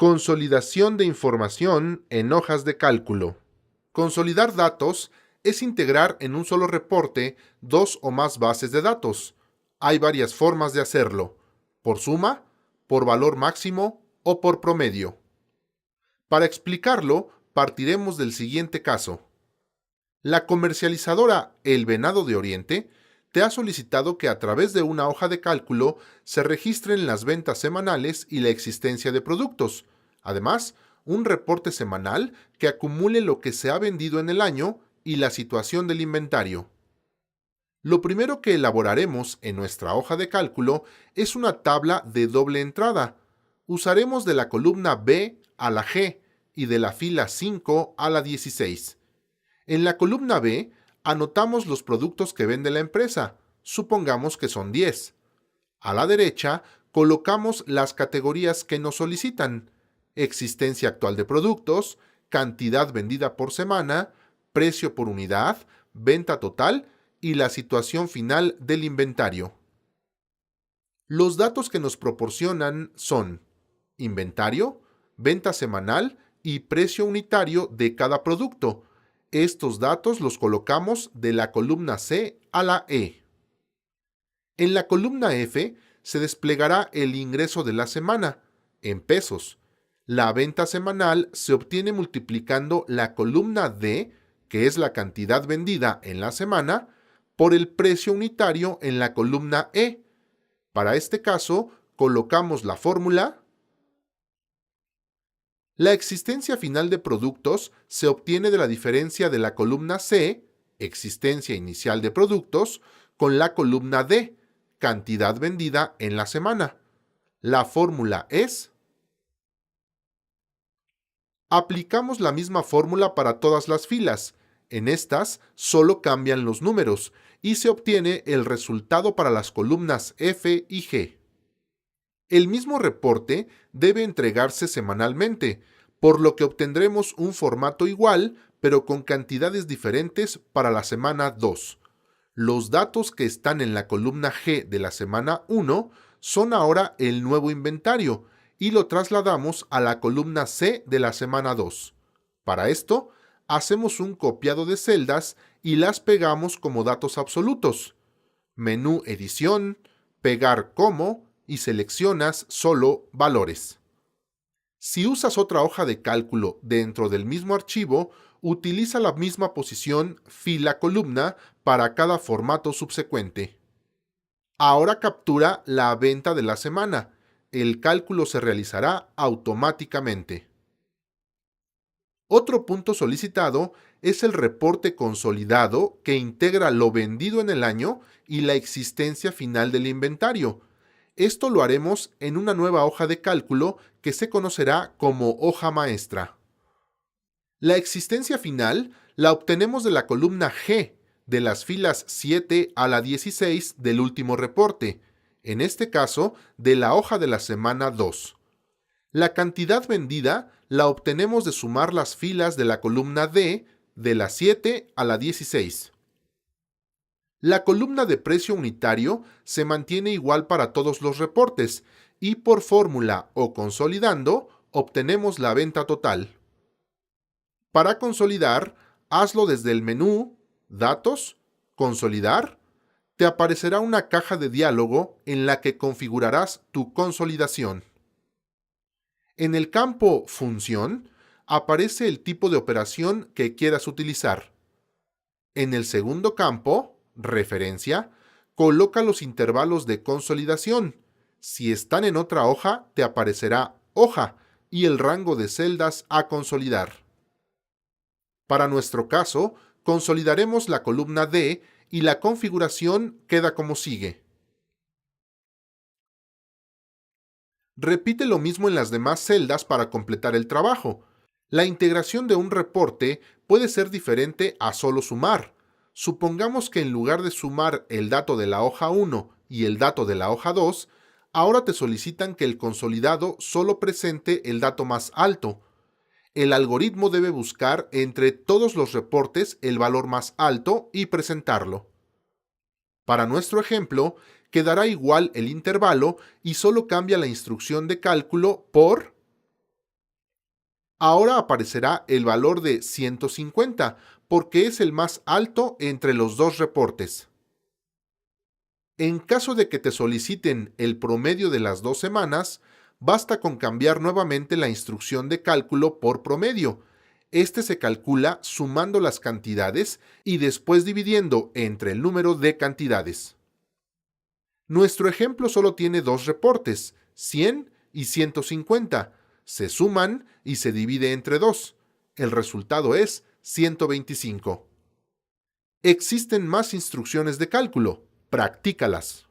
Consolidación de información en hojas de cálculo. Consolidar datos es integrar en un solo reporte dos o más bases de datos. Hay varias formas de hacerlo: por suma, por valor máximo o por promedio. Para explicarlo, partiremos del siguiente caso. La comercializadora El Venado de Oriente te ha solicitado que a través de una hoja de cálculo se registren las ventas semanales y la existencia de productos. Además, un reporte semanal que acumule lo que se ha vendido en el año y la situación del inventario. Lo primero que elaboraremos en nuestra hoja de cálculo es una tabla de doble entrada. Usaremos de la columna B a la G y de la fila 5 a la 16. En la columna B, anotamos los productos que vende la empresa, supongamos que son 10. A la derecha, colocamos las categorías que nos solicitan: existencia actual de productos, cantidad vendida por semana, precio por unidad, venta total y la situación final del inventario. Los datos que nos proporcionan son inventario, venta semanal y precio unitario de cada producto. Estos datos los colocamos de la columna C a la E. En la columna F se desplegará el ingreso de la semana, en pesos. La venta semanal se obtiene multiplicando la columna D, que es la cantidad vendida en la semana, por el precio unitario en la columna E. Para este caso, colocamos la fórmula. La existencia final de productos se obtiene de la diferencia de la columna C, existencia inicial de productos, con la columna D, cantidad vendida en la semana. La fórmula es. Aplicamos la misma fórmula para todas las filas. En estas solo cambian los números y se obtiene el resultado para las columnas F y G. El mismo reporte debe entregarse semanalmente, por lo que obtendremos un formato igual, pero con cantidades diferentes para la semana 2. Los datos que están en la columna G de la semana 1 son ahora el nuevo inventario y lo trasladamos a la columna C de la semana 2. Para esto, hacemos un copiado de celdas y las pegamos como datos absolutos. Menú edición, pegar como y seleccionas solo valores. Si usas otra hoja de cálculo dentro del mismo archivo, utiliza la misma posición fila-columna para cada formato subsecuente. Ahora captura la venta de la semana. El cálculo se realizará automáticamente. Otro punto solicitado es el reporte consolidado que integra lo vendido en el año y la existencia final del inventario. Esto lo haremos en una nueva hoja de cálculo que se conocerá como hoja maestra. La existencia final la obtenemos de la columna G, de las filas 7 a la 16 del último reporte, en este caso de la hoja de la semana 2. La cantidad vendida la obtenemos de sumar las filas de la columna D, de la 7 a la 16. La columna de precio unitario se mantiene igual para todos los reportes y por fórmula o consolidando obtenemos la venta total. Para consolidar, hazlo desde el menú Datos, Consolidar. Te aparecerá una caja de diálogo en la que configurarás tu consolidación. En el campo Función aparece el tipo de operación que quieras utilizar. En el segundo campo, Referencia, coloca los intervalos de consolidación. Si están en otra hoja, te aparecerá Hoja y el rango de celdas a consolidar. Para nuestro caso, consolidaremos la columna D y la configuración queda como sigue. Repite lo mismo en las demás celdas para completar el trabajo. La integración de un reporte puede ser diferente a solo sumar. Supongamos que en lugar de sumar el dato de la hoja 1 y el dato de la hoja 2, ahora te solicitan que el consolidado solo presente el dato más alto. El algoritmo debe buscar entre todos los reportes el valor más alto y presentarlo. Para nuestro ejemplo, quedará igual el intervalo y solo cambia la instrucción de cálculo por Ahora aparecerá el valor de 150, porque es el más alto entre los dos reportes. En caso de que te soliciten el promedio de las 2 semanas, basta con cambiar nuevamente la instrucción de cálculo por promedio. Este se calcula sumando las cantidades y después dividiendo entre el número de cantidades. Nuestro ejemplo solo tiene dos reportes, 100 y 150. Se suman y se divide entre 2. El resultado es 125. Existen más instrucciones de cálculo. Practícalas.